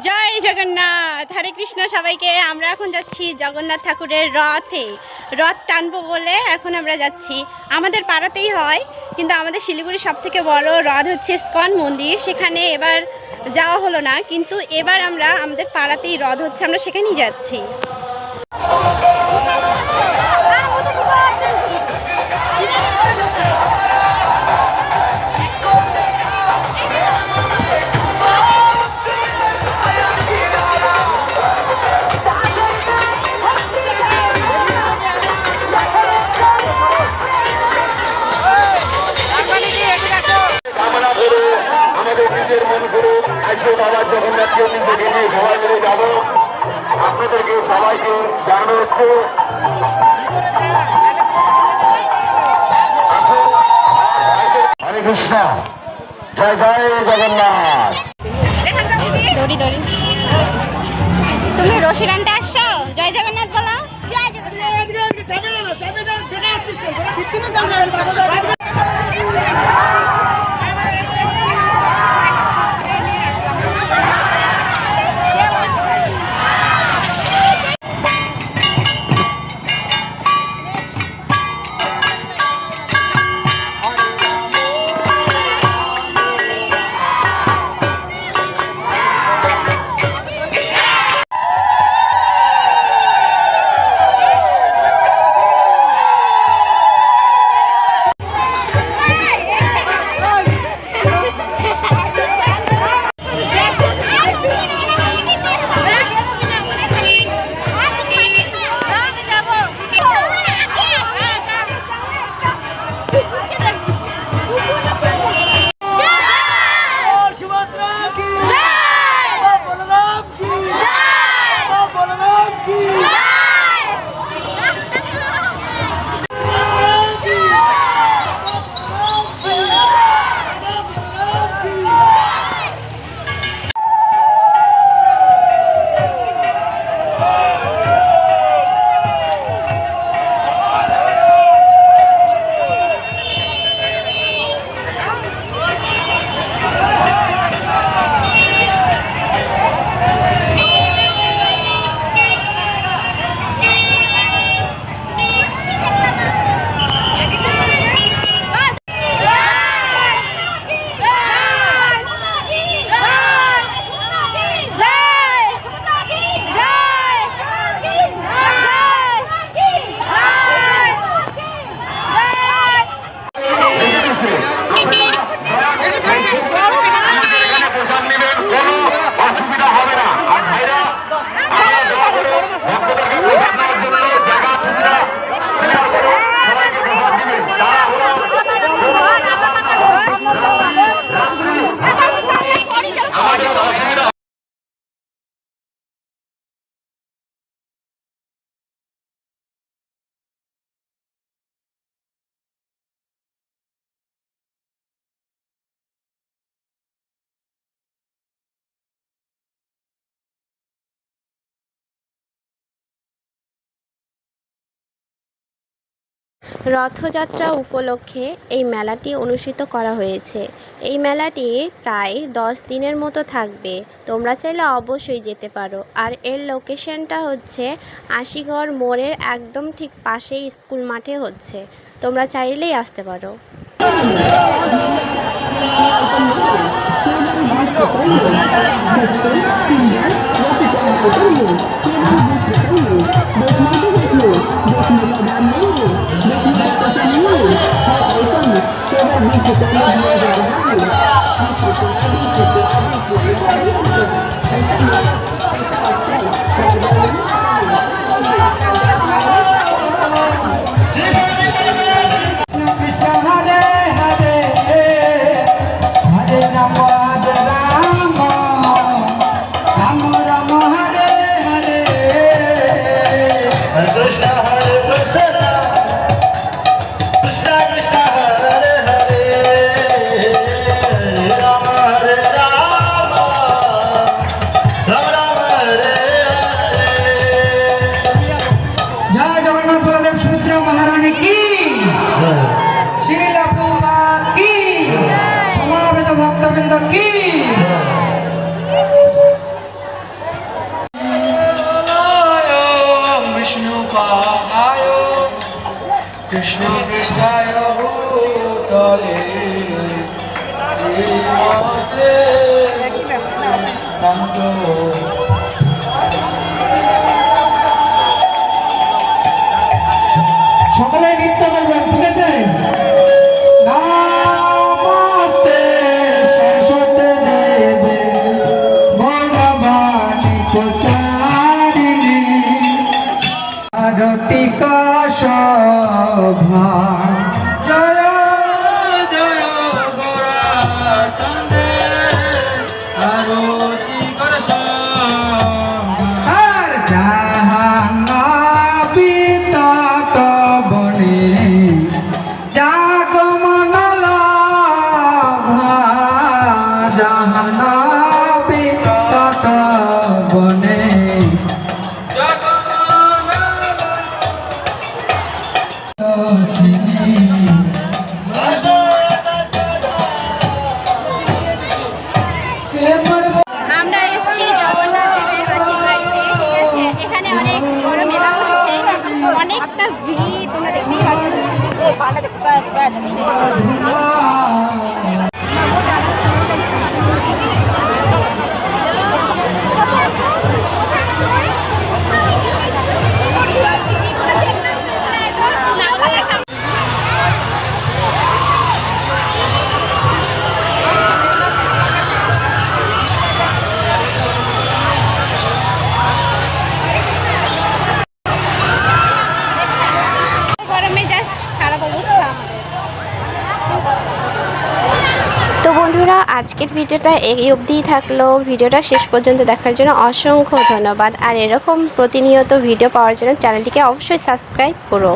জয় জগন্নাথ, হরে কৃষ্ণ সবাইকে। আমরা এখন যাচ্ছি জগন্নাথ ঠাকুরের রথে। রথ টানবো বলে এখন আমরা যাচ্ছি। আমাদের পাড়াতেই হয়, কিন্তু আমাদের শিলিগুড়ির সব থেকে বড় রথ হচ্ছে ইস্কন মন্দির। সেখানে এবার যাওয়া হলো না, কিন্তু এবার আমরা আমাদের পাড়াতেই রথ হচ্ছে, আমরা সেখানেই যাচ্ছি। নিজের মন করে আজকে বাবা জগন্নাথকে নিজেকে নিয়ে সবাই মিলে যাবো। আপনাদেরকে সবাইকে জানানো হচ্ছে হরে কৃষ্ণ, জয় জয় জগন্নাথ। তুমি রশি আনতে আসছো? জয় জগন্নাথ বলো। রথযাত্রা উপলক্ষে এই মেলাটি অনুষ্ঠিত করা হয়েছে। এই মেলাটি প্রায় 10 দিনের মতো থাকবে। তোমরা চাইলে অবশ্যই যেতে পারো। আর এর লোকেশনটা হচ্ছে আশিগড় মোড়ের একদম ঠিক পাশেই স্কুল মাঠে হচ্ছে। তোমরা চাইলেই আসতে পারো। রাম রাম হরে হরে বিষ্ণু পৃষ্ঠায় ভূতলে শ্রীমতে কান্ত সকলে নৃত্য করবেন, ঠিক আছে? নমস্তে সরস্বতী দেবে গৌরবাণী প্রচারিণী আরতিক শোভা জয় জয় গোরা চন্দ্রে আরতি কর আর জাহানবী তট বনে জাগমন লাভা জাহানবী তট বনে আমরা এসেছি জগন্নাথ দেবের মাসির বাড়িতে, ঠিক আছে? এখানে অনেক বড় মেলা বসেছে, অনেকটা ভিড়, তোমরা দেখতেই পাচ্ছ। গরমে জাস্ট খারাপ অবস্থা আমাদের। তো বন্ধুরা, আজকের ভিডিওটা এই অবধিই থাকলো। ভিডিওটা শেষ পর্যন্ত দেখার জন্য অসংখ্য ধন্যবাদ। আর এরকম প্রতিনিয়ত ভিডিও পাওয়ার জন্য চ্যানেলটিকে অবশ্যই সাবস্ক্রাইব করো।